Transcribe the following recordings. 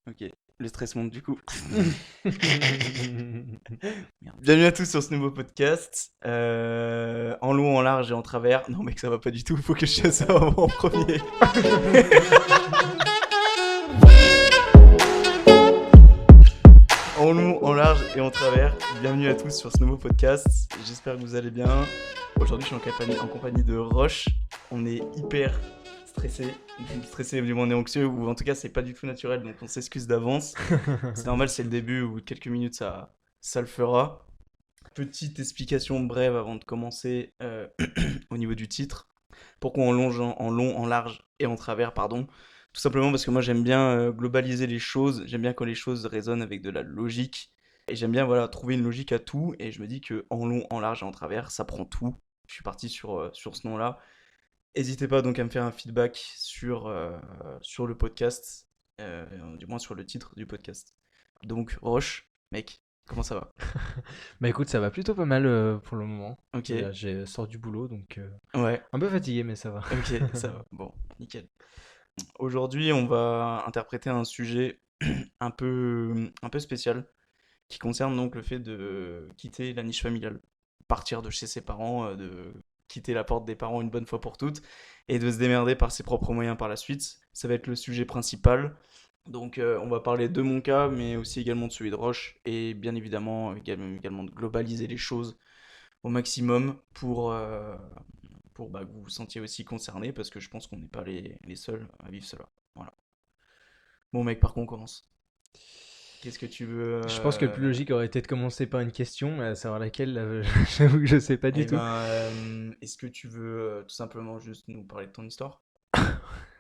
Ok, le stress monte du coup. Merde. Bienvenue à tous sur ce nouveau podcast. En long, en large et en travers. Non mec, ça va pas du tout, faut que je fasse ça en premier. En long, en large et en travers. Bienvenue à tous sur ce nouveau podcast. J'espère que vous allez bien. Aujourd'hui, je suis en compagnie de Roche. On est hyper stressé, du moins on est anxieux, ou en tout cas c'est pas du tout naturel, donc on s'excuse d'avance. C'est normal, c'est le début, ou quelques minutes ça le fera. Petite explication brève avant de commencer au niveau du titre. Pourquoi en long, en large et en travers, pardon. Tout simplement parce que moi j'aime bien globaliser les choses, j'aime bien quand les choses résonnent avec de la logique, et j'aime bien voilà, trouver une logique à tout, et je me dis que en long, en large et en travers, ça prend tout. Je suis parti sur ce nom-là. N'hésitez pas donc à me faire un feedback sur le podcast, du moins sur le titre du podcast. Donc Roche, mec, comment ça va? Bah écoute, ça va plutôt pas mal pour le moment. Ok, J'ai sort du boulot, donc ouais, un peu fatigué, mais ça va. ok, ça va, bon, nickel. Aujourd'hui, on va interpréter un sujet un peu spécial qui concerne donc le fait de quitter la niche familiale, partir de chez ses parents, de quitter la porte des parents une bonne fois pour toutes et de se démerder par ses propres moyens par la suite. Ça va être le sujet principal. Donc on va parler de mon cas, mais aussi également de celui de Roche, et bien évidemment également de globaliser les choses au maximum pour bah, que vous vous sentiez aussi concerné, parce que je pense qu'on n'est pas les seuls à vivre cela. Voilà. Bon mec, par contre, on commence. Qu'est-ce que tu veux Je pense que le plus logique aurait été de commencer par une question, à savoir laquelle, j'avoue que je sais pas du Eh tout. ben, est-ce que tu veux tout simplement juste nous parler de ton histoire?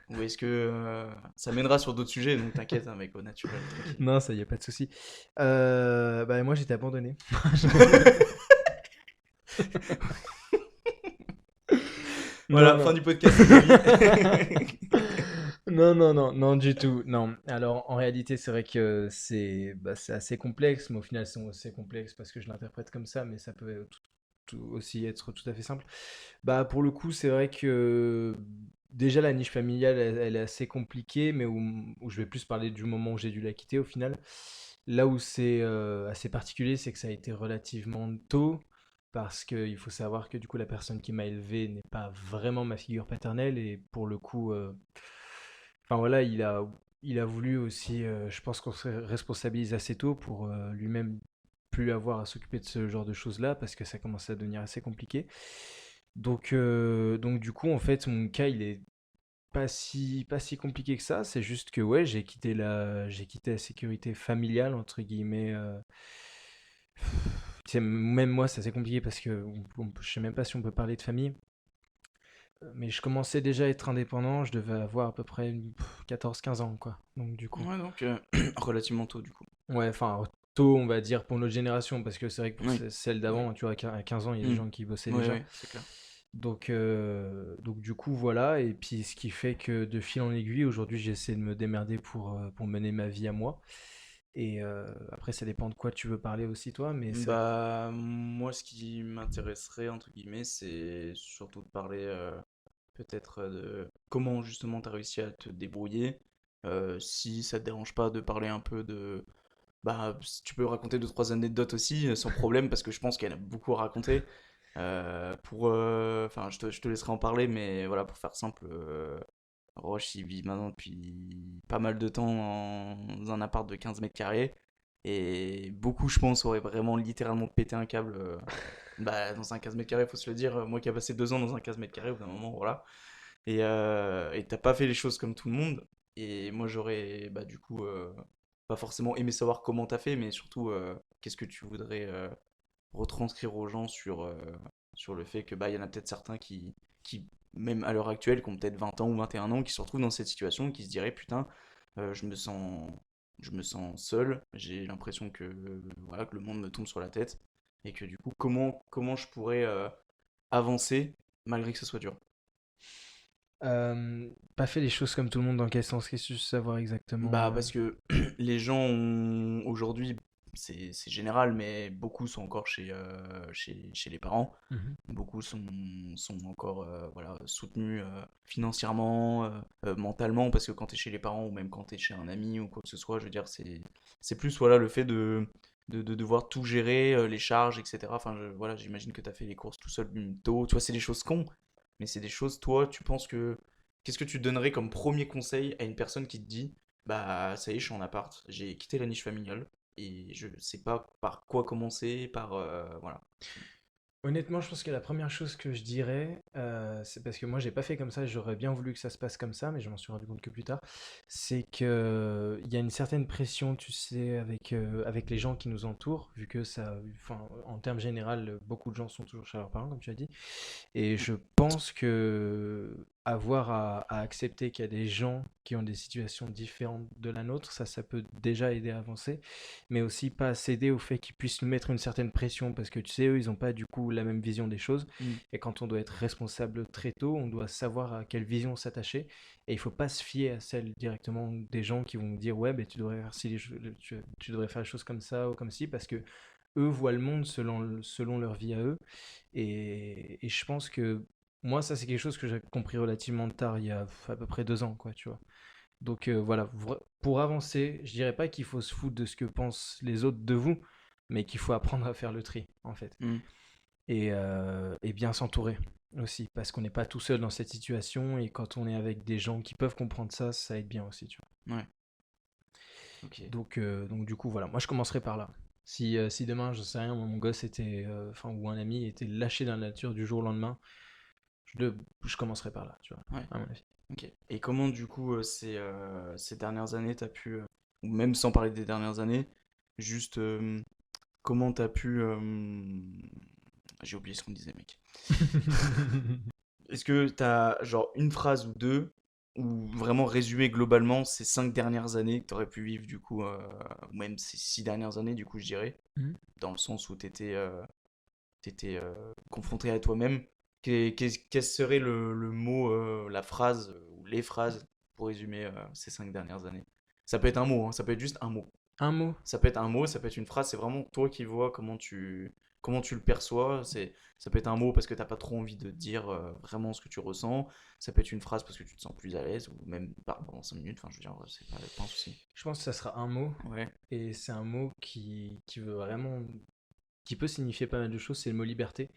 Ou est-ce que ça mènera sur d'autres sujets, donc t'inquiète, hein, mec, au naturel, tranquille. Non, ça y a pas de souci. Bah moi j'étais abandonné. Non, Voilà, fin non. du podcast, c'est fini. Non, non, non, non, du tout. Non. Alors, en réalité, c'est vrai que c'est assez complexe, mais au final, c'est assez complexe parce que je l'interprète comme ça, mais ça peut aussi être tout à fait simple. Bah, pour le coup, c'est vrai que déjà la niche familiale, elle est assez compliquée, mais où je vais plus parler du moment où j'ai dû la quitter au final. Là où c'est assez particulier, c'est que ça a été relativement tôt, parce qu'il faut savoir que du coup, la personne qui m'a élevé n'est pas vraiment ma figure paternelle, et pour le coup, enfin voilà, il a voulu aussi, je pense qu'on se responsabilise assez tôt pour lui-même plus avoir à s'occuper de ce genre de choses-là, parce que ça commençait à devenir assez compliqué. Donc du coup, en fait, mon cas, il est pas si compliqué que ça. C'est juste que ouais, j'ai quitté la sécurité familiale entre guillemets. Tu sais, même moi, c'est assez compliqué parce que je sais même pas si on peut parler de famille. Mais je commençais déjà à être indépendant. Je devais avoir à peu près 14-15 ans, quoi. Donc du coup, Ouais, donc relativement tôt, du coup. ouais, enfin tôt, on va dire pour notre génération, parce que c'est vrai que pour Oui. celle d'avant, tu vois, à 15 ans, il y a des Hmm. gens qui bossaient Ouais, déjà. ouais, c'est clair. Donc du coup, voilà. Et puis, ce qui fait que de fil en aiguille, aujourd'hui, j'essaie de me démerder pour mener ma vie à moi. Et après, ça dépend de quoi tu veux parler aussi, toi. Mais c'est vrai que... Bah, moi, ce qui m'intéresserait, entre guillemets, c'est surtout de parler peut-être de comment justement t'as réussi à te débrouiller. Si ça te dérange pas de parler un peu de... Bah, si tu peux raconter deux, trois anecdotes aussi, sans problème, parce que je pense qu'elle a beaucoup à raconter. Enfin, je te laisserai en parler, mais voilà, pour faire simple, Roche, il vit maintenant depuis pas mal de temps dans un appart de 15 mètres carrés. Et beaucoup, je pense, auraient vraiment littéralement pété un câble bah, dans un 15 mètres carrés, faut se le dire. Moi qui ai passé 2 ans dans un 15 mètres carrés, au bout d'un moment, voilà. Et t'as pas fait les choses comme tout le monde. Et moi, j'aurais, bah, du coup, pas forcément aimé savoir comment t'as fait, mais surtout, qu'est-ce que tu voudrais retranscrire aux gens sur le fait que, bah, il y en a peut-être certains qui, même à l'heure actuelle, qui ont peut-être 20 ans ou 21 ans, qui se retrouvent dans cette situation, qui se diraient, putain, je me sens, je me sens seul, j'ai l'impression voilà, que le monde me tombe sur la tête, et que du coup, comment je pourrais avancer malgré que ce soit dur. Pas fait les choses comme tout le monde, dans quel sens? Qu'est-ce que tu veux savoir Bah exactement? parce que les gens ont aujourd'hui, c'est général, mais beaucoup sont encore chez les parents. Mhm. Beaucoup sont encore voilà, soutenus financièrement, mentalement, parce que quand tu es chez les parents ou même quand tu es chez un ami ou quoi que ce soit, je veux dire, c'est plus voilà, le fait de devoir tout gérer, les charges, etc. Enfin, voilà, j'imagine que tu as fait les courses tout seul tôt. Tu vois, c'est des choses cons, mais c'est des choses, toi, tu penses que. Qu'est-ce que tu donnerais comme premier conseil à une personne qui te dit, bah ça y est, je suis en appart, j'ai quitté la niche familiale et je sais pas par quoi commencer, par voilà. Honnêtement, je pense que la première chose que je dirais, c'est parce que moi j'ai pas fait comme ça, j'aurais bien voulu que ça se passe comme ça, mais je m'en suis rendu compte que plus tard, c'est que il y a une certaine pression, tu sais, avec les gens qui nous entourent, vu que ça, enfin, en termes général, beaucoup de gens sont toujours chez leurs parents, comme tu as dit. Et je pense que avoir à accepter qu'il y a des gens qui ont des situations différentes de la nôtre, ça peut déjà aider à avancer, mais aussi pas céder au fait qu'ils puissent nous mettre une certaine pression, parce que tu sais, eux, ils n'ont pas du coup la même vision des choses, Mm. et quand on doit être responsable très tôt, on doit savoir à quelle vision s'attacher, et il faut pas se fier à celle directement des gens qui vont nous dire, ouais, ben, tu devrais faire tu devrais faire les choses comme ça ou comme ci, parce que eux voient le monde selon leur vie à eux. Et je pense que moi, ça, c'est quelque chose que j'ai compris relativement tard, il y a à peu près 2 ans, quoi, tu vois. Donc voilà, pour avancer, je dirais pas qu'il faut se foutre de ce que pensent les autres de vous, mais qu'il faut apprendre à faire le tri, en fait. Mm. Et bien s'entourer aussi, parce qu'on n'est pas tout seul dans cette situation, et quand on est avec des gens qui peuvent comprendre ça, ça aide bien aussi, tu vois. Ouais, ok. Donc du coup, voilà, moi je commencerai par là. Si demain, je sais rien, mon gosse était, enfin, ou un ami était lâché dans la nature du jour au lendemain, je commencerai par là, tu vois, Ouais, à mon avis. ok. Et comment du coup ces dernières années t'as pu, ou même sans parler des dernières années, juste comment t'as pu, j'ai oublié ce qu'on disait mec. Est-ce que t'as genre une phrase ou deux, ou vraiment résumer globalement ces 5 dernières années que t'aurais pu vivre du coup, ou même ces 6 dernières années du coup je dirais, Mhm. dans le sens où t'étais confronté à toi-même, quel serait le mot, la phrase ou les phrases pour résumer ces 5 dernières années? Ça peut être un mot, hein, ça peut être juste un mot. Un mot. Ça peut être un mot, ça peut être une phrase, c'est vraiment toi qui vois comment tu le perçois. Ça peut être un mot parce que t'as pas trop envie de dire vraiment ce que tu ressens. Ça peut être une phrase parce que tu te sens plus à l'aise, ou même pas pendant 5 minutes. Enfin, je veux dire, c'est pas un souci. Je pense que ça sera un mot, Ouais. et c'est un mot qui veut vraiment, qui peut signifier pas mal de choses, c'est le mot liberté.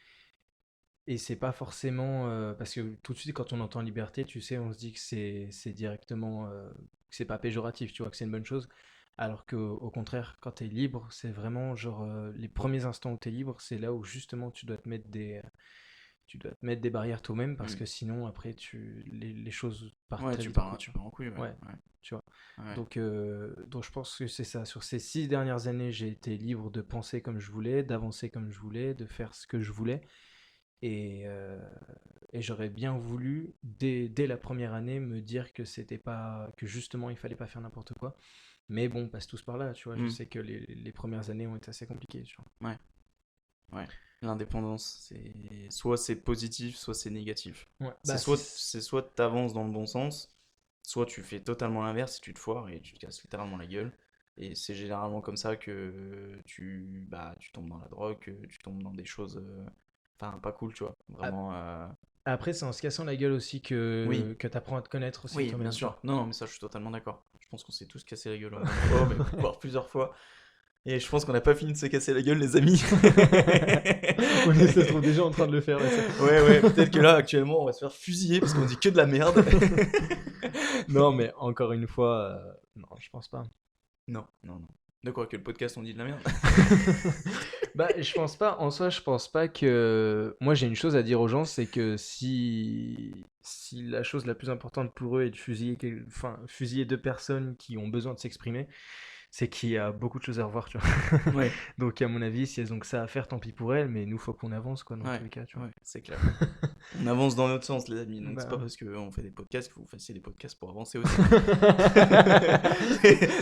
Et c'est pas forcément, parce que tout de suite, quand on entend liberté, tu sais, on se dit que c'est directement, que c'est pas péjoratif, tu vois, que c'est une bonne chose. Alors que, au contraire, quand tu es libre, c'est vraiment genre, les premiers instants où tu es libre, c'est là où justement tu dois te mettre des barrières toi-même, parce Mm. que sinon, après, les choses partent Ouais, très vite en couille. tu pars en couille, ouais. Ouais, Ouais. tu vois. Ouais. Donc je pense que c'est ça. Sur ces 6 dernières années, j'ai été libre de penser comme je voulais, d'avancer comme je voulais, de faire ce que je voulais. Et, euh, et j'aurais bien voulu, dès la première année, me dire que c'était pas, que justement il fallait pas faire n'importe quoi. Mais bon, on passe tous par là, tu vois. Je Mm. sais que les premières années ont été assez compliquées, tu vois. Ouais. Ouais. L'indépendance, soit c'est positif, soit c'est négatif. Ouais, C'est soit t'avances dans le bon sens, soit tu fais totalement l'inverse et tu te foires et tu te casses littéralement la gueule. Et c'est généralement comme ça que tu tombes dans la drogue, que tu tombes dans des choses, enfin pas cool, tu vois. ap- Vraiment. Après, c'est en se cassant la gueule aussi Oui, que t'apprends à te connaître aussi oui, bien toi-même, tu sûr. vois. Non, non, mais ça, je suis totalement d'accord. Je pense qu'on s'est tous cassé la gueule au moins une fois, mais voire plusieurs fois. Et je pense qu'on n'a pas fini de se casser la gueule, les amis. On est, ça se trouve déjà en train de le faire là, ça. Ouais, ouais, peut-être que là, actuellement, on va se faire fusiller parce qu'on dit que de la merde. Non, mais encore une fois, non, je pense pas. Non, non, non. De quoi, que le podcast, on dit de la merde? Bah, je pense pas, en soi, je pense pas que. Moi, j'ai une chose à dire aux gens, c'est que si la chose la plus importante pour eux est de enfin, fusiller 2 personnes qui ont besoin de s'exprimer, c'est qu'il y a beaucoup de choses à revoir, tu vois. Ouais, Donc, à mon avis, si elles ont que ça à faire, tant pis pour elles, mais nous, faut qu'on avance, quoi, dans ouais, tous les cas, tu vois. ouais, c'est clair. On avance dans notre sens, les amis. Donc, c'est pas Bah. parce qu'on fait des podcasts qu'il faut que vous fassiez des podcasts pour avancer aussi.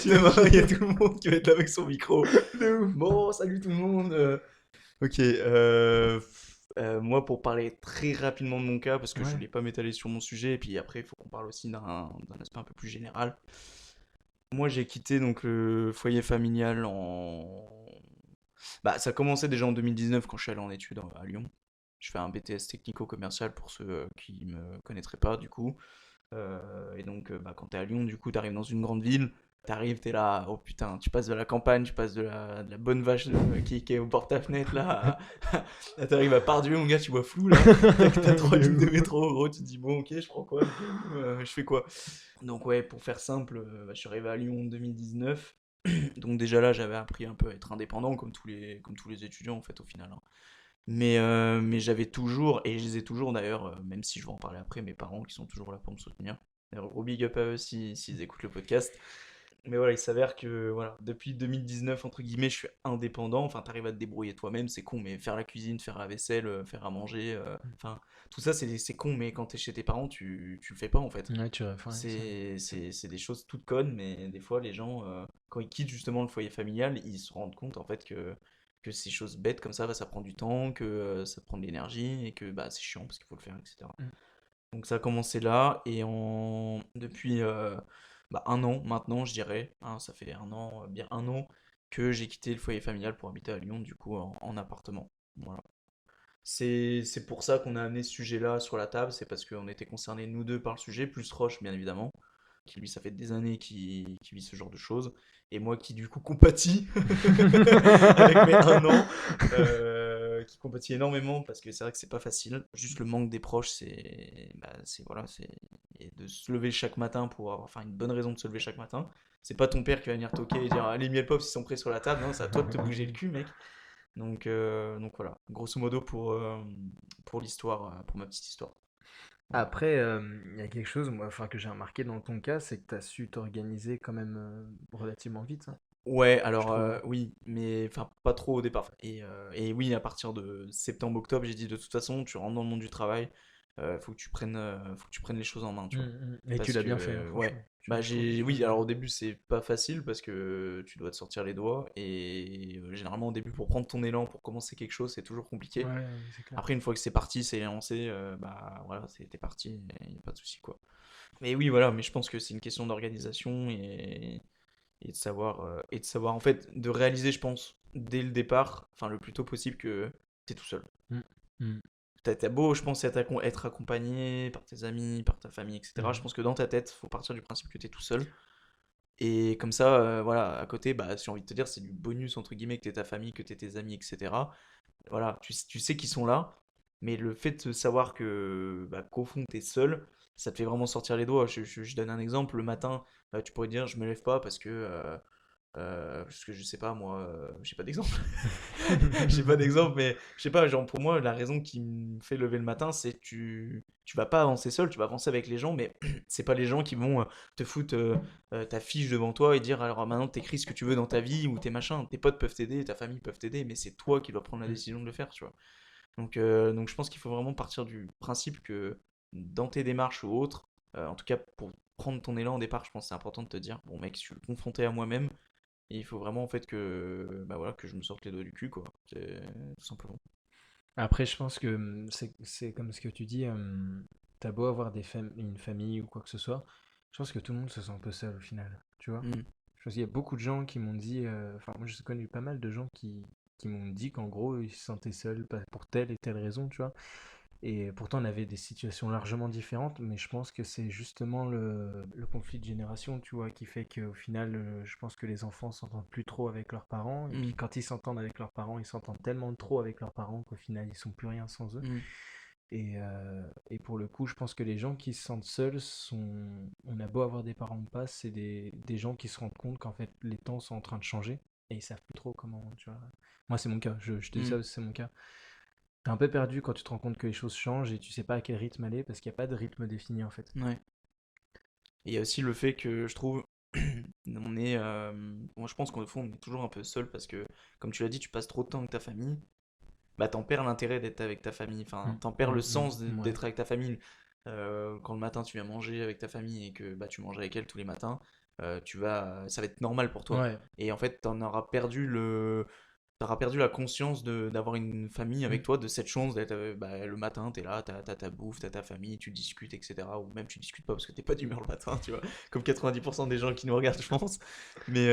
Tu Demain, vois, il y a tout le monde qui va être là avec son micro. de ouf. Bon, salut tout le monde. Ok, moi pour parler très rapidement de mon cas, parce que je Ouais. voulais pas m'étaler sur mon sujet, et puis après il faut qu'on parle aussi d'un aspect un peu plus général. Moi j'ai quitté donc le foyer familial Bah, ça commençait déjà en 2019 quand je suis allé en études à Lyon. Je fais un BTS technico-commercial pour ceux qui me connaîtraient pas, du coup. Et donc, bah, quand t'es à Lyon, du coup, t'arrives dans une grande ville, t'arrives, t'es là, oh putain, tu passes de la campagne, tu passes de la bonne vache qui est au bord de ta fenêtre, là, là, t'arrives à Pardieu, mon gars, tu vois flou, là, t'as 3 lignes de métro, gros, tu te dis, bon, ok, je prends quoi, je fais quoi? Donc, ouais, pour faire simple, bah, je suis arrivé à Lyon en 2019, donc déjà là, j'avais appris un peu à être indépendant, comme tous les étudiants, en fait, au final, hein. Mais j'avais toujours, et je les ai toujours d'ailleurs, même si je vais en parler après, mes parents qui sont toujours là pour me soutenir. D'ailleurs, gros big up à eux s'ils écoutent le podcast. Mais voilà, il s'avère que voilà, depuis 2019, entre guillemets, je suis indépendant. Enfin, t'arrives à te débrouiller toi-même, c'est con, mais faire la cuisine, faire la vaisselle, faire à manger, enfin, tout ça, c'est con, mais quand t'es chez tes parents, tu le fais pas en fait. Ouais, tu enfin, C'est des choses toutes connes, mais des fois, les gens, quand ils quittent justement le foyer familial, ils se rendent compte en fait que ces choses bêtes comme ça, bah, ça prend du temps, que ça prend de l'énergie et que bah, c'est chiant parce qu'il faut le faire, etc. Mm. Donc ça a commencé là et depuis bah, un an maintenant, je dirais, hein, ça fait un an, bien un an que j'ai quitté le foyer familial pour habiter à Lyon, du coup en appartement. Voilà. C'est pour ça qu'on a amené ce sujet-là sur la table, c'est parce qu'on était concernés nous deux par le sujet, plus Roche bien évidemment, qui lui ça fait des années qu'il vit ce genre de choses, et moi qui du coup compatis avec mes un an, qui compatis énormément parce que c'est vrai que c'est pas facile, juste le manque des proches, voilà, c'est et de se lever chaque matin pour avoir enfin une bonne raison de se lever chaque matin. C'est pas ton père qui va venir toquer et dire allez miel pop ils sont prêts sur la table, non, c'est à toi de te bouger le cul mec. Donc voilà, grosso modo pour l'histoire, pour ma petite histoire. Voilà. Après, il y a quelque chose, moi, enfin, que j'ai remarqué dans ton cas, c'est que tu as su t'organiser quand même relativement vite, hein, Ouais, je alors trouve. oui, mais enfin pas trop au départ. Et oui, à partir de septembre-octobre, j'ai dit de toute façon, tu rentres dans le monde du travail, faut que tu prennes les choses en main, tu vois. Et tu Parce l'as bien fait, hein, que ouais, franchement. bah Je trouve que tu l'as oui, bien alors fait. au début c'est pas facile parce que tu dois te sortir les doigts et généralement au début pour prendre ton élan, pour commencer quelque chose, c'est toujours compliqué. Ouais, c'est clair. Après une fois que c'est parti, c'est lancé, bah voilà, t'es parti, y a pas de souci quoi. Mais oui, voilà, mais je pense que c'est une question d'organisation et de savoir en fait, de réaliser, je pense, dès le départ, enfin le plus tôt possible que t'es tout seul. Mm. Mm. T'as beau, je pense, être accompagné par tes amis, par ta famille, etc. Je Mhm. pense que dans ta tête, faut partir du principe que t'es tout seul. Et comme ça, voilà, à côté, bah, si j'ai envie de te dire, c'est du bonus, entre guillemets, que t'aies ta famille, que t'aies tes amis, etc. Voilà, tu sais qu'ils sont là, mais le fait de savoir que, bah, qu'au fond, t'es seul, ça te fait vraiment sortir les doigts. Je donne un exemple, le matin, tu pourrais dire, je me lève pas parce que je sais pas moi, j'ai pas d'exemple. J'ai pas d'exemple, mais je sais pas, genre pour moi, la raison qui me fait lever le matin, c'est que tu vas pas avancer seul, tu vas avancer avec les gens, mais c'est pas les gens qui vont te foutre ta fiche devant toi et dire alors maintenant t'écris ce que tu veux dans ta vie ou tes machins. Tes potes peuvent t'aider, ta famille peuvent t'aider, mais c'est toi qui dois prendre la Mm. décision de le faire, tu vois. Donc je pense qu'il faut vraiment partir du principe que dans tes démarches ou autres, en tout cas pour prendre ton élan au départ, je pense que c'est important de te dire bon mec, je suis confronté à moi-même et il faut vraiment en fait que bah voilà que je me sorte les doigts du cul quoi. C'est tout simplement. Après, je pense que c'est comme ce que tu dis, t'as beau avoir une famille ou quoi que ce soit, je pense que tout le monde se sent un peu seul au final, tu vois. Mm. Je pense qu'il y a beaucoup de gens qui m'ont dit, enfin moi j'ai connu pas mal de gens qui m'ont dit qu'en gros ils se sentaient seuls pour telle et telle raison, tu vois. Et pourtant on avait des situations largement différentes, mais je pense que c'est justement le conflit de génération, tu vois, qui fait qu'au final, je pense que les enfants s'entendent plus trop avec leurs parents, et puis Mm. quand ils s'entendent avec leurs parents, ils s'entendent tellement trop avec leurs parents qu'au final ils sont plus rien sans eux. Mm. Et pour le coup, je pense que les gens qui se sentent seuls on a beau avoir des parents ou pas, c'est des gens qui se rendent compte qu'en fait les temps sont en train de changer et ils savent plus trop comment, tu vois. Moi, c'est mon cas, je te dis ça Mm. parce que c'est mon cas. T'es un peu perdu quand tu te rends compte que les choses changent et tu sais pas à quel rythme aller parce qu'il n'y a pas de rythme défini en fait. Ouais. Et il y a aussi le fait que je trouve moi je pense qu'au fond on est toujours un peu seul parce que comme tu l'as dit, tu passes trop de temps avec ta famille, bah t'en perds l'intérêt d'être avec ta famille, enfin t'en perds le sens Ouais. d'être avec ta famille. Quand le matin tu viens manger avec ta famille et que bah tu manges avec elle tous les matins, ça va être normal pour toi. Ouais. Et en fait t'auras perdu la conscience d'avoir une famille avec Mm. toi, de cette chance d'être bah, le matin, t'es là, t'as ta bouffe, t'as ta famille, tu discutes, etc. Ou même tu discutes pas parce que t'es pas d'humeur le matin, tu vois, comme 90% des gens qui nous regardent, je pense. Mais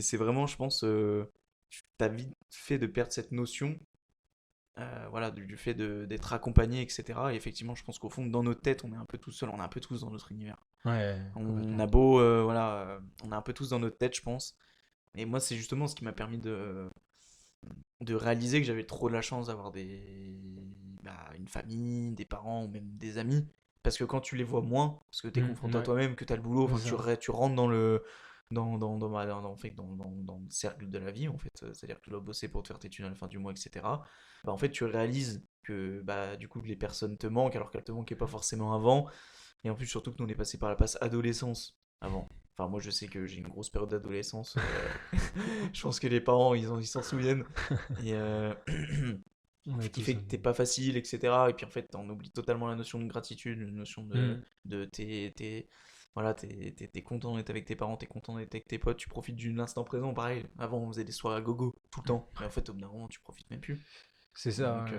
c'est vraiment, je pense, t'as vite fait de perdre cette notion, voilà, du fait d'être accompagné, etc. Et effectivement, je pense qu'au fond, dans notre tête, on est un peu tout seul, on est un peu tous dans notre univers. Ouais, On complètement. a beau, voilà, on est un peu tous dans notre tête, je pense. Et moi, c'est justement ce qui m'a permis de réaliser que j'avais trop de la chance d'avoir une famille, des parents ou même des amis. Parce que quand tu les vois moins, parce que tu es confronté à Ouais, toi-même, que tu as le boulot, c'est enfin, ça. tu rentres en fait, dans le cercle de la vie, en fait. C'est-à-dire que tu dois bosser pour te faire tes thunes à la fin du mois, etc. Bah, en fait, tu réalises que bah, du coup, les personnes te manquent alors qu'elles te manquaient pas forcément avant. Et en plus, surtout que nous, on est passé par la passe adolescence avant. Enfin, moi, je sais que j'ai une grosse période d'adolescence. Je pense que les parents, ils s'en souviennent. Et On est qui tous. fait que t'es pas facile, etc. Et puis en fait, t'en oublies totalement la notion de gratitude, une notion Hmm. de voilà, t'es content d'être avec tes parents, t'es content d'être avec tes potes, tu profites de l'instant présent, pareil. Avant, on faisait des soirées à gogo tout le temps. Et en fait, au bout d'un moment, tu profites même plus. C'est ça. Donc,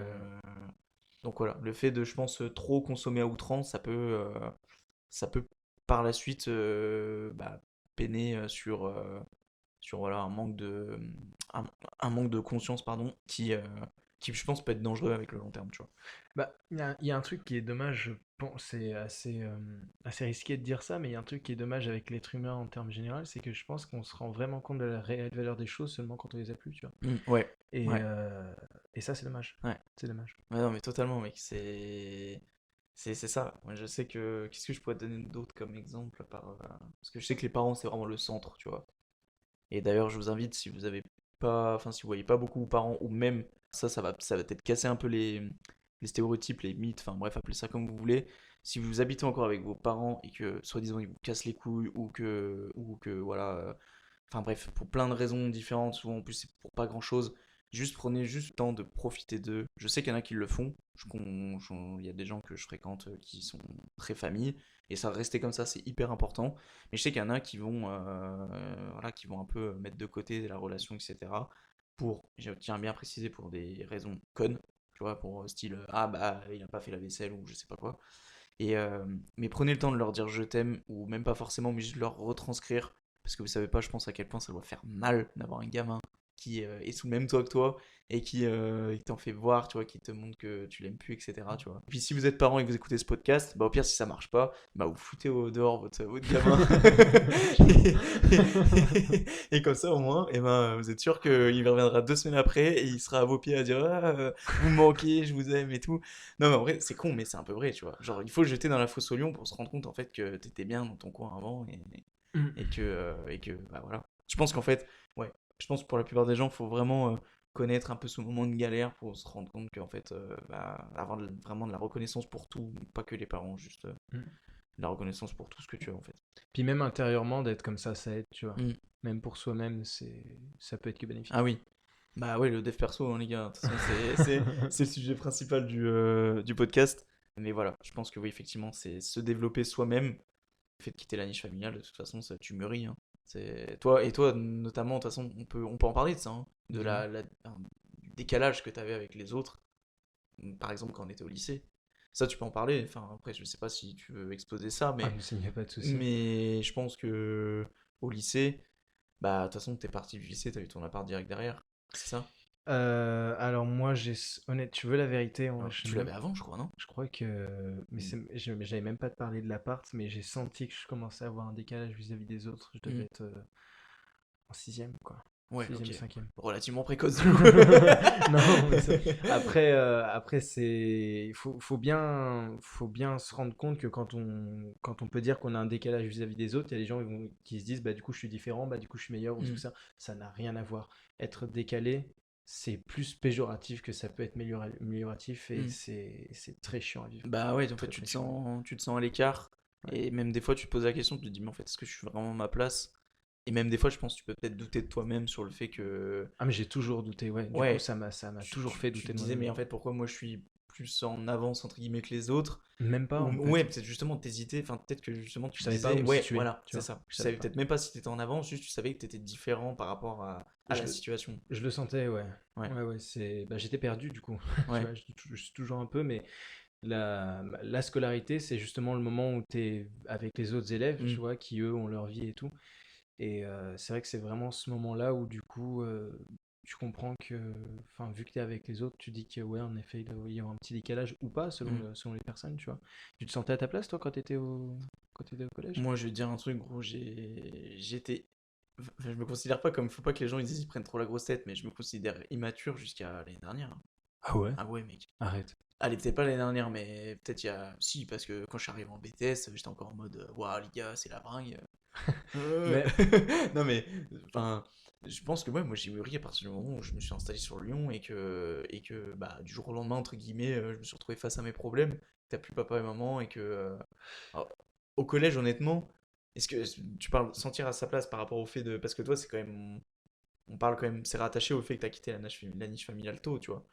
donc voilà, le fait de, je pense, trop consommer à outrance, ça peut par la suite peiner sur voilà, un, un manque de conscience pardon, qui, je pense, peut être dangereux avec le long terme, tu vois. Bah, il y a un truc qui est dommage, je pense, c'est assez risqué de dire ça, mais il y a un truc qui est dommage avec l'être humain en termes général, c'est que je pense qu'on se rend vraiment compte de la réelle valeur des choses seulement quand on les a plus, tu vois. Ouais, Et, ouais, euh, et ça, c'est dommage. ouais. C'est dommage. Ouais, non, mais totalement, mec, c'est ça. Moi, je sais que. Qu'est-ce que je pourrais te donner d'autre comme exemple parce que je sais que les parents, c'est vraiment le centre, tu vois. Et d'ailleurs, je vous invite, si vous avez pas. Enfin, si vous voyez pas beaucoup vos parents, ou même. Ça va peut-être casser un peu les stéréotypes, les mythes, enfin bref, appelez ça comme vous voulez. Si vous habitez encore avec vos parents et que, soi-disant, ils vous cassent les couilles, ou que voilà. Enfin bref, pour plein de raisons différentes, souvent en plus c'est pour pas grand-chose. Juste prenez juste le temps de profiter d'eux. Je sais qu'il y en a qui le font. Il y a des gens que je fréquente qui sont très familles. Et ça rester comme ça, c'est hyper important. Mais je sais qu'il y en a qui vont, voilà, qui vont un peu mettre de côté la relation, etc. Je tiens bien à préciser, pour des raisons connes. Tu vois, pour style, ah bah il a pas fait la vaisselle ou je sais pas quoi. Mais prenez le temps de leur dire je t'aime, ou même pas forcément, mais juste leur retranscrire. Parce que vous savez pas, je pense à quel point ça doit faire mal d'avoir un gamin qui est sous le même toit que toi et qui t'en fait voir, tu vois, qui te montre que tu l'aimes plus, etc. Tu vois. Et puis si vous êtes parent et que vous écoutez ce podcast, bah au pire si ça marche pas, bah vous foutez dehors votre gamin. Et comme ça au moins, et ben, vous êtes sûr qu'il reviendra 2 semaines après et il sera à vos pieds à dire ah, vous me manquez, je vous aime et tout. Non mais en vrai c'est con mais c'est un peu vrai, tu vois. Genre il faut jeter dans la fosse au lion pour se rendre compte en fait que t'étais bien dans ton coin avant et que bah voilà. Je pense qu'en fait, ouais, je pense que pour la plupart des gens, il faut vraiment connaître un peu ce moment de galère pour se rendre compte qu'en fait, avoir vraiment de la reconnaissance pour tout, pas que les parents, juste de la reconnaissance pour tout ce que tu as en fait. Puis même intérieurement, d'être comme ça aide, tu vois. Mm. Même pour soi-même, ça peut être que Ah bénéfique. oui, bah ouais, le dev perso, hein, les gars. De toute façon, c'est le sujet principal du podcast. Mais voilà, je pense que oui, effectivement, c'est se développer soi-même. Le fait de quitter la niche familiale, de toute façon, ça, tu mûris, hein. Et toi, notamment, de toute façon, on peut en parler de ça, hein, de Dis-moi. du décalage que tu avais avec les autres. Par exemple, quand on était au lycée. Ça, tu peux en parler. Enfin, après, je sais pas si tu veux exposer ça, Ah, mais, mais il n'y a pas de souci. mais je pense que au lycée, bah, de toute façon, t'es parti du lycée, t'as eu ton appart direct derrière. C'est ça? Alors moi, honnête, tu veux la vérité, Oh, tu l'avais avant, je crois, non? je crois que, mais Mm. j'avais même pas te parler de l'appart, mais j'ai senti que je commençais à avoir un décalage vis-à-vis des autres. Je devais Mm. être en sixième, quoi. Ouais, Sixième, ok. cinquième. Relativement précoce, du coup. Non, mais après c'est, il faut bien se rendre compte que quand on peut dire qu'on a un décalage vis-à-vis des autres, il y a des gens qui se disent, bah du coup je suis différent, bah du coup je suis meilleur ou tout Mm. ça n'a rien à voir. Être décalé, c'est plus péjoratif que ça peut être amélioratif et Mm. c'est très chiant à vivre. Bah ouais, en fait, Très tu très te chiant. sens, tu te sens à l'écart. Ouais. Et même des fois, tu te poses la question, tu te dis, mais en fait, est-ce que je suis vraiment à ma place? Et même des fois, je pense que tu peux peut-être douter de toi-même sur le fait que, Ah mais j'ai toujours douté, ouais. Du coup ouais, ça m'a tu, toujours tu- fait tu douter te de disais, mais moi-même. en fait, pourquoi moi je suis plus en avance, entre guillemets, que les autres? Même pas Ou en ouais, fait. peut-être justement t'hésitais, enfin peut-être que justement tu Je te savais pas où disais, me ouais, situer, voilà, tu c'est vois. ça. Je Tu savais savais pas. peut-être même pas si t'étais en avance, juste tu savais que t'étais différent par rapport à Je la le, situation. je le sentais, ouais. Ouais, Ouais, ouais, bah, j'étais perdu du coup. Tu ouais. vois, je suis toujours un peu, mais la scolarité, c'est justement le moment où tu es avec les autres élèves, Mm. tu vois, qui eux ont leur vie et tout. Et c'est vrai que c'est vraiment ce moment-là où du coup, tu comprends que, enfin, vu que tu es avec les autres, tu dis que, ouais, en effet, il doit y avoir un petit décalage ou pas, selon, Mm. selon les personnes, tu vois. Tu te sentais à ta place, toi, quand t'étais au collège? Moi, je vais te dire un truc, gros, j'étais. Enfin, je me considère pas comme. Faut pas que les gens ils disent ils prennent trop la grosse tête, mais je me considère immature jusqu'à l'année dernière, hein. Ah ouais? Ah ouais, mec. Arrête. Allez, peut-être pas l'année dernière, mais peut-être il y a. Si, parce que quand je suis arrivé en BTS, j'étais encore en mode waouh, les gars, c'est la bringue. Euh. Mais, Non, mais. Enfin. Je pense que ouais, moi j'ai mûri à partir du moment où je me suis installé sur Lyon et que bah, du jour au lendemain, entre guillemets, je me suis retrouvé face à mes problèmes. T'as plus papa et maman et que. Alors, au collège, honnêtement, est-ce que tu parles sentir à sa place par rapport au fait de. Parce que toi, c'est quand même. On parle quand même. C'est rattaché au fait que t'as quitté la niche familiale tôt, tu vois.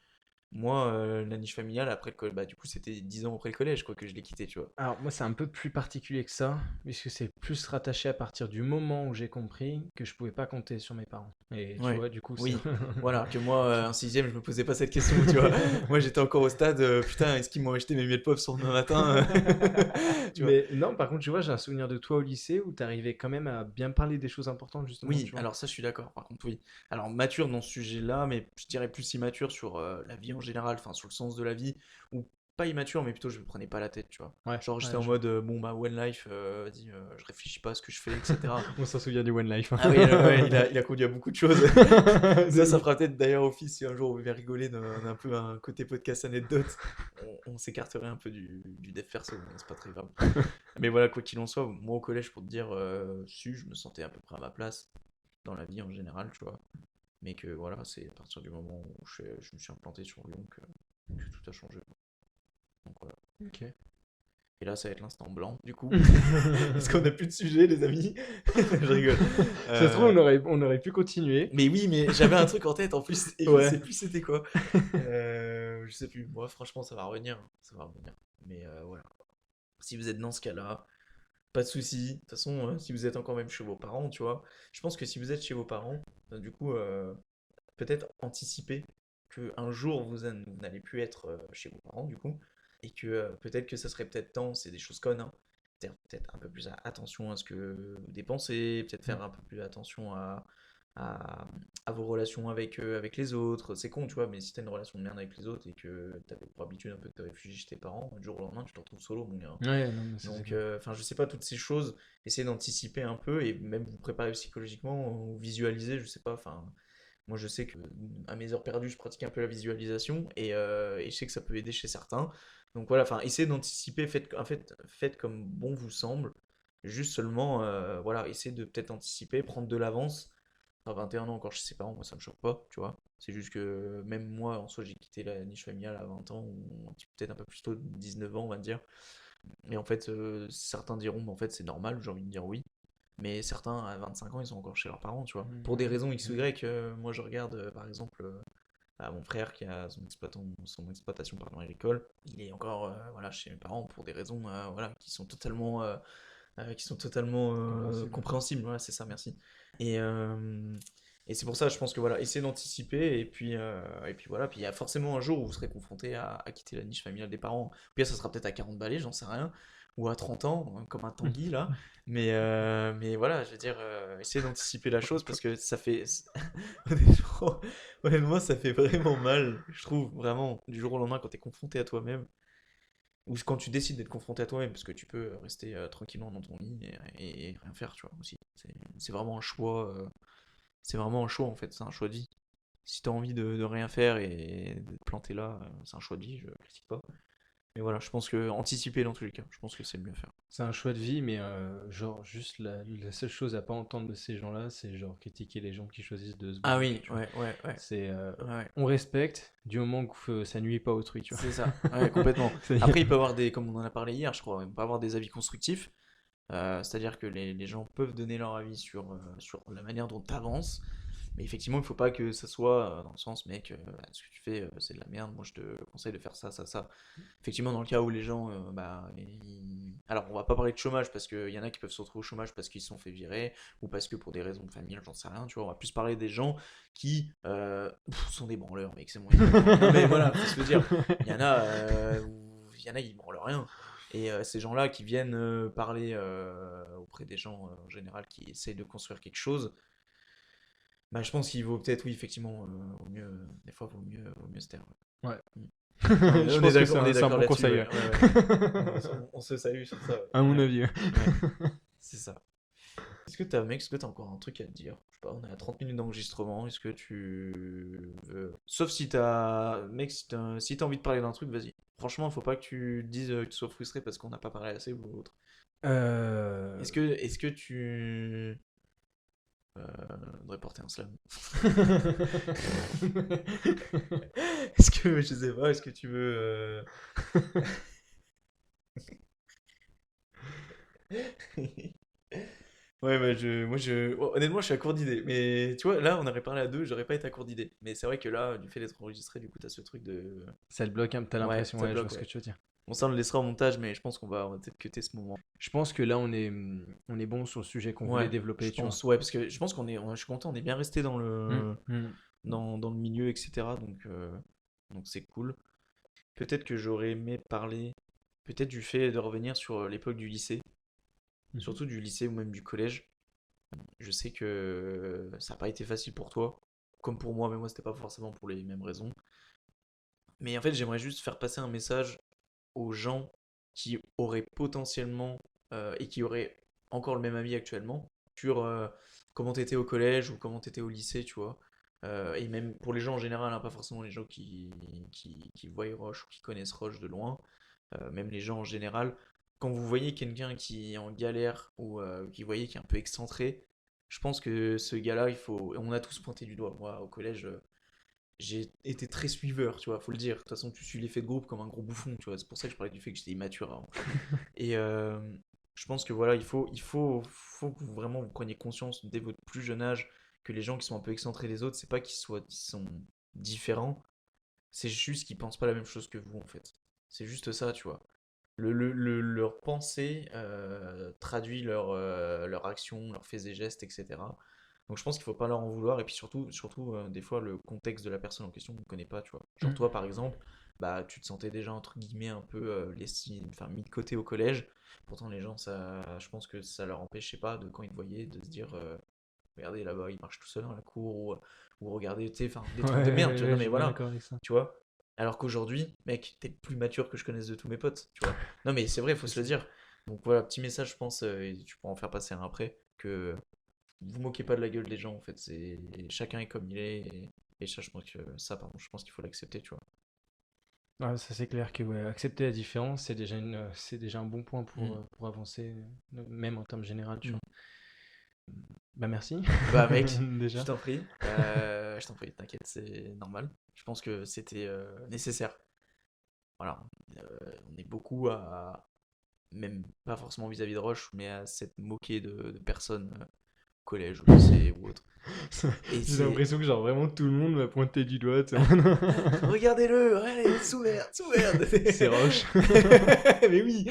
Moi, la niche familiale, après le collège, bah, du coup, c'était 10 ans après le collège, quoi, que je l'ai quitté, tu vois. alors, moi, c'est un peu plus particulier que ça, puisque c'est plus rattaché à partir du moment où j'ai compris que je pouvais pas compter sur mes parents. Et tu Ouais, vois, du coup, c'est. oui. Voilà, que moi, en sixième, je me posais pas cette question, tu vois. Moi, j'étais encore au stade, putain, est-ce qu'ils m'ont acheté mes miel pop sur le matin? Tu vois. Mais non, par contre, tu vois, j'ai un souvenir de toi au lycée où tu arrivais quand même à bien parler des choses importantes, justement, Oui, tu vois. alors ça, je suis d'accord, par contre, oui. Alors, mature dans ce sujet-là, mais je dirais plus immature sur la vie en général, enfin, sur le sens de la vie, ou pas immature, mais plutôt je me prenais pas la tête, tu vois. Ouais, Genre, j'étais ouais, en mode, bon, bah, one life, vas-y, je réfléchis pas à ce que je fais, etc. On s'en souvient du One Life, hein. Ah oui, ouais, il a conduit à beaucoup de choses. Ça, De ça ouf. fera peut-être d'ailleurs office si un jour vous voulez rigoler d'un peu un côté podcast anecdote. On s'écarterait un peu du dev perso, mais c'est pas très grave. Mais voilà, quoi qu'il en soit, moi au collège, pour te dire, si je me sentais à peu près à ma place dans la vie en général, tu vois. Mais que voilà, c'est à partir du moment où je me suis implanté sur Lyon que tout a changé, quoi. Donc voilà. Ok. Et là, ça va être l'instant blanc, du coup. Parce qu'on n'a plus de sujet, les amis. Je rigole. Ça se trouve, Euh, on aurait pu continuer. Mais oui, mais j'avais un truc en tête en plus et je Ouais. sais plus c'était quoi. Je sais plus. Moi, franchement, ça va revenir, hein. Ça va revenir. Mais voilà. Si vous êtes dans ce cas-là, pas de souci. De toute façon, si vous êtes encore même chez vos parents, tu vois, je pense que si vous êtes chez vos parents, du coup, peut-être anticiper que un jour vous n'allez plus être chez vos parents, du coup, et que peut-être que ça serait peut-être temps, c'est des choses connes, hein. C'est-à-dire peut-être un peu plus attention à ce que vous dépensez, peut-être faire un peu plus attention à, à vos relations avec les autres. C'est con, tu vois, mais si t'as une relation de merde avec les autres et que t'avais pour habitude un peu de te réfugier chez tes parents, du jour au lendemain, tu te retrouves solo, mon gars. Ouais, non, mais ça, c'est Donc, clair. enfin, je sais pas, toutes ces choses, essayez d'anticiper un peu et même vous préparer psychologiquement ou visualiser, je sais pas, enfin, moi je sais que à mes heures perdues, je pratique un peu la visualisation et je sais que ça peut aider chez certains. Donc voilà, enfin, essayez d'anticiper, faites comme bon vous semble, juste seulement, voilà, essayez de peut-être anticiper, prendre de l'avance. À 21 ans encore chez ses parents, moi ça me choque pas, tu vois. C'est juste que même moi, en soi, j'ai quitté la niche familiale à 20 ans, ou peut-être un peu plus tôt, 19 ans, on va dire. Et en fait, certains diront, bah, en fait, c'est normal, j'ai envie de dire oui. Mais certains, à 25 ans, ils sont encore chez leurs parents, tu vois. Pour des raisons X ou Y, moi je regarde, par exemple, à mon frère qui a son exploitation pardon, agricole, il est encore voilà, chez mes parents pour des raisons voilà, qui sont totalement Compréhensible. compréhensibles. Voilà, c'est ça, merci. Et, euh, et c'est pour ça, je pense que voilà, essayez d'anticiper et puis voilà. Puis il y a forcément un jour où vous serez confronté à quitter la niche familiale des parents. Puis ça sera peut-être à 40 balais, j'en sais rien, ou à 30 ans, hein, comme un Tanguy là. Mais voilà, je veux dire, essayez d'anticiper la chose parce que ça fait. Honnêtement, honnêtement, ça fait vraiment mal, je trouve, vraiment, du jour au lendemain quand t'es confronté à toi-même. Ou quand tu décides d'être confronté à toi-même, parce que tu peux rester tranquillement dans ton lit et rien faire, tu vois, aussi. C'est vraiment un choix. C'est vraiment un choix, en fait. C'est un choix de vie. Si t'as envie de rien faire et de te planter là, c'est un choix de vie, je critique pas. Mais voilà, je pense que anticiper dans tous les cas, je pense que c'est le mieux à faire. C'est un choix de vie, mais genre, juste la seule chose à pas entendre de ces gens-là, c'est genre critiquer les gens qui choisissent de se Ah barrer, oui, tu vois. ouais, ouais, ouais. C'est, Ouais, on respecte du moment que ça nuit pas autrui, tu vois. c'est ça, ouais, complètement. C'est-à-dire- Après, il peut y avoir des, comme on en a parlé hier, je crois, il peut y avoir des avis constructifs. C'est-à-dire que les gens peuvent donner leur avis sur la manière dont tu avances. Mais effectivement, il ne faut pas que ça soit dans le sens, mec, ce que tu fais, c'est de la merde, moi je te conseille de faire ça, ça, ça. Effectivement, dans le cas où les gens, bah, alors on va pas parler de chômage parce qu'il y en a qui peuvent se retrouver au chômage parce qu'ils se sont fait virer ou parce que pour des raisons familiales, j'en sais rien, tu vois. On va plus parler des gens qui sont des branleurs, mec, c'est mon Non mais voilà, faut se le dire. Il y en a, il y en a, ils branlent rien. Et ces gens-là qui viennent parler auprès des gens en général qui essayent de construire quelque chose, Bah, je pense qu'il vaut peut-être, oui, effectivement, des fois, vaut mieux se taire. Ouais. Mm. Je On est pense que d'accord, on est c'est un d'accord bon là-dessus, conseil, ouais. ouais. On se salue sur ça, À mon ouais. avis. Ouais. Ouais, c'est ça. Est-ce que t'as encore un truc à te dire? Je sais pas, on est à 30 minutes d'enregistrement. Est-ce que tu veux. Sauf si t'as. Mec, si t'as envie de parler d'un truc, vas-y. Franchement, faut pas que tu dises que tu sois frustré parce qu'on n'a pas parlé assez ou autre. Euh... Est-ce que tu. Devrais porter un slam. Est-ce que. Je sais pas, est-ce que tu veux. Ouais, bah honnêtement, je suis à court d'idées. Mais tu vois, là, on aurait parlé à deux, j'aurais pas été à court d'idées. Mais c'est vrai que là, du fait d'être enregistré, du coup, t'as ce truc de. Ça le bloque, t'as Ouais, l'impression, ça ouais, je vois bloque, ce que ouais. tu veux dire. Bon, ça, on le laissera au montage, mais je pense qu'on va peut-être cutter ce moment. Je pense que là, on est bon sur le sujet qu'on voulait Ouais, je développer, tu vois. pense, ouais, parce que je pense je suis content, on est bien resté dans Mm, le, mm. dans le milieu, etc. Donc c'est cool. Peut-être que j'aurais aimé parler, peut-être du fait de revenir sur l'époque du lycée, Mhm. surtout du lycée ou même du collège. Je sais que ça n'a pas été facile pour toi, comme pour moi, mais moi, c'était pas forcément pour les mêmes raisons. Mais en fait, j'aimerais juste faire passer un message aux gens qui auraient potentiellement et qui auraient encore le même avis actuellement sur comment t'étais au collège ou comment t'étais au lycée, tu vois. Et même pour les gens en général, hein, pas forcément les gens qui voient Roche ou qui connaissent Roche de loin, même les gens en général, quand vous voyez quelqu'un qui est en galère ou qui voyez qui est un peu excentré, je pense que ce gars-là, on a tous pointé du doigt. Moi, au collège, j'ai été très suiveur, tu vois, faut le dire. De toute façon, tu suis l'effet de groupe comme un gros bouffon, tu vois. C'est pour ça que je parlais du fait que j'étais immature avant. Et je pense que voilà, faut que vraiment vous preniez conscience dès votre plus jeune âge que les gens qui sont un peu excentrés des autres, c'est pas qu'ils sont différents, c'est juste qu'ils pensent pas la même chose que vous en fait. C'est juste ça, tu vois. Leur pensée traduit leur action, leurs faits et gestes, etc. Donc je pense qu'il faut pas leur en vouloir. Et puis surtout des fois, le contexte de la personne en question, on ne connaît pas, tu vois. Genre Mm. toi, par exemple, bah, tu te sentais déjà, entre guillemets, un peu enfin, mis de côté au collège. Pourtant, les gens, je pense que ça leur empêchait pas, quand ils te voyaient, de se dire, regardez là-bas, il marche tout seul dans la cour, ou regardez, tu sais, enfin, des Ouais, trucs de merde, tu vois. ouais, Non, je mais suis bien voilà, d'accord avec ça. tu vois. Alors qu'aujourd'hui, mec, t'es plus mature que je connaisse de tous mes potes, tu vois. Non, mais c'est vrai, il faut C'est se le ça. dire. Donc voilà, petit message, je pense, et tu pourras en faire passer un après, que vous moquez pas de la gueule des gens, en fait. Chacun est comme il est, et ça, je pense que ça, pardon, je pense qu'il faut l'accepter, tu vois. Ouais, ça c'est clair que ouais, accepter la différence, c'est déjà un bon point Mm, pour avancer, même en termes général, tu mm. vois. Bah merci, Bah, mec, je déjà. t'en prie, je t'en prie, t'inquiète, c'est normal. Je pense que c'était nécessaire. Voilà, on est beaucoup même pas forcément vis-à-vis de Roche, mais à s'être moqué de personnes, collège ou lycée ou autre. Et J'ai c'est. l'impression que genre vraiment tout le monde m'a pointé du doigt, tu sais. Regardez-le, ouais, sous-merde, sous-merde. C'est Roche. Mais oui.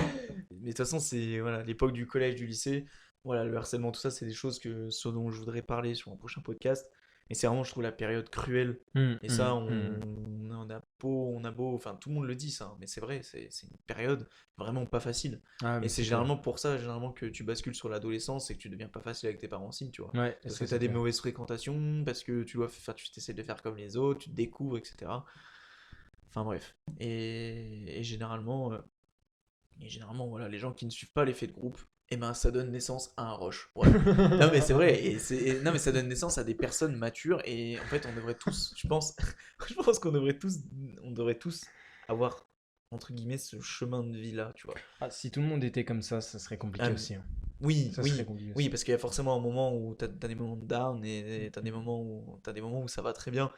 Mais de toute façon, c'est voilà, l'époque du collège, du lycée. Voilà, le harcèlement, tout ça, c'est des choses ce dont je voudrais parler sur un prochain podcast. Mais c'est vraiment, je trouve, la période cruelle. Et ça, enfin, tout le monde le dit, ça, hein, mais c'est vrai, c'est une période vraiment pas facile. Ah Et mais c'est c'est clair. généralement pour ça, généralement, que tu bascules sur l'adolescence et que tu deviens pas facile avec tes parents aussi, tu vois. Ouais, Parce que ça tu as c'est des clair. mauvaises fréquentations, parce que tu essaies de faire comme les autres, tu te découvres, etc. Enfin bref. Et généralement, voilà, les gens qui ne suivent pas l'effet de groupe, eh ben, ça donne naissance à un rush. Voilà. Non mais c'est vrai, non mais ça donne naissance à des personnes matures et en fait on devrait tous, je pense, je pense on devrait tous avoir entre guillemets ce chemin de vie là, tu vois. Ah, si tout le monde était comme ça serait compliqué Ah, aussi, hein. oui, Ça serait oui, compliqué oui, aussi. parce qu'il y a forcément un moment où t'as des moments de down et t'as des moments où ça va très bien.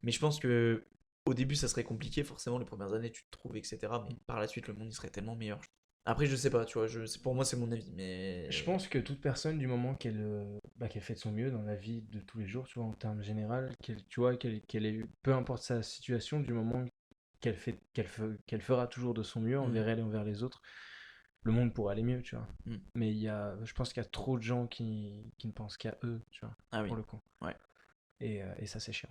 Mais je pense que au début, ça serait compliqué, forcément, les premières années, tu te trouves, etc. Mais par la suite, le monde, il serait tellement meilleur. Après, je sais pas, tu vois, pour moi, c'est mon avis, Je mais. pense que toute personne, du moment qu'elle fait de son mieux dans la vie de tous les jours, tu vois, en termes général, tu vois, peu importe sa situation, du moment qu'elle fera toujours de son mieux Hmm, envers elle et envers les autres, le monde pourra aller mieux, tu vois. hmm. Mais je pense qu'il y a trop de gens qui ne pensent qu'à eux, tu vois, Ah oui, pour le coup. ouais. Et ça, c'est chiant.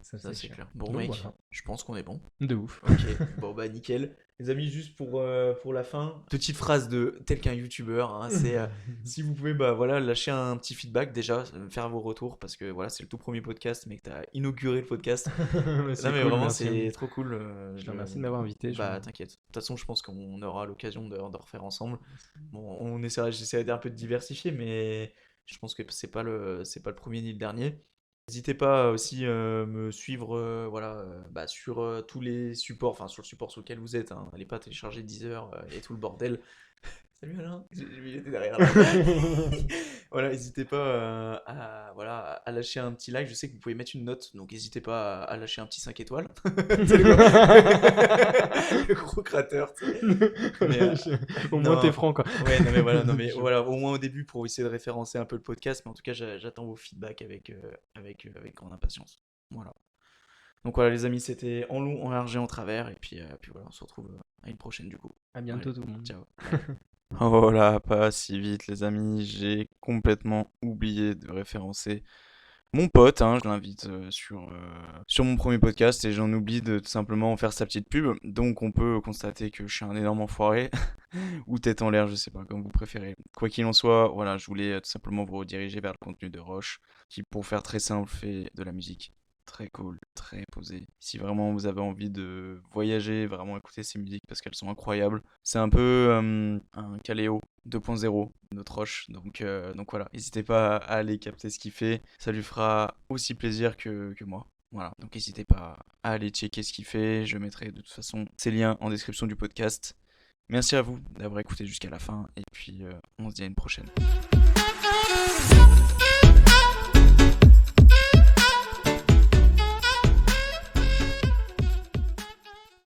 Ça, Ça, c'est c'est chiant. clair. Bon, Donc, mec, voilà. je pense qu'on est bon. De ouf. Ok, bon, bah, nickel. Les amis, juste pour la fin, petite phrase de tel qu'un youtubeur, hein, c'est si vous pouvez, bah voilà, lâcher un petit feedback déjà, faire vos retours, parce que voilà, c'est le tout premier podcast, mais que t'as inauguré le podcast. Mais Non, c'est mais cool, vraiment, merci. c'est trop cool. Je te remercie de m'avoir invité. Bah, t'inquiète. De toute façon, je pense qu'on aura l'occasion de refaire ensemble. Bon, on essaiera, j'essaierai d'un peu de diversifier, mais je pense que c'est pas le premier ni le dernier. N'hésitez pas aussi me suivre voilà, bah, sur tous les supports, enfin sur le support sur lequel vous êtes. Hein. Allez pas télécharger Deezer et tout le bordel. Salut Alain, j'ai vu, il était derrière là. Voilà, n'hésitez pas voilà, à lâcher un petit like. Je sais que vous pouvez mettre une note, donc n'hésitez pas à lâcher un petit 5 étoiles. C'est le gros crateur. Tu sais. Mais, Au moins, non, t'es franc, quoi. ouais, non mais voilà, non mais voilà, au moins au début pour essayer de référencer un peu le podcast, mais en tout cas j'attends vos feedbacks avec grande impatience. Voilà. Donc voilà les amis, c'était en long, en large et en travers, et puis voilà, on se retrouve à une prochaine du coup. À bientôt, Allez, tout le monde. ciao. Oh là, pas si vite les amis, j'ai complètement oublié de référencer mon pote, hein, je l'invite sur mon premier podcast et j'en oublie de tout simplement faire sa petite pub. Donc on peut constater que je suis un énorme enfoiré, ou tête en l'air, je sais pas, comme vous préférez. Quoi qu'il en soit, voilà, je voulais tout simplement vous rediriger vers le contenu de Roche, qui pour faire très simple fait de la musique très cool, très posée. Si vraiment vous avez envie de voyager, vraiment écouter ces musiques parce qu'elles sont incroyables, c'est un peu un Caléo 2.0, notre Roche. Donc voilà, n'hésitez pas à aller capter ce qu'il fait, ça lui fera aussi plaisir que moi. Voilà, donc n'hésitez pas à aller checker ce qu'il fait, je mettrai de toute façon ces liens en description du podcast. Merci à vous d'avoir écouté jusqu'à la fin, et puis on se dit à une prochaine.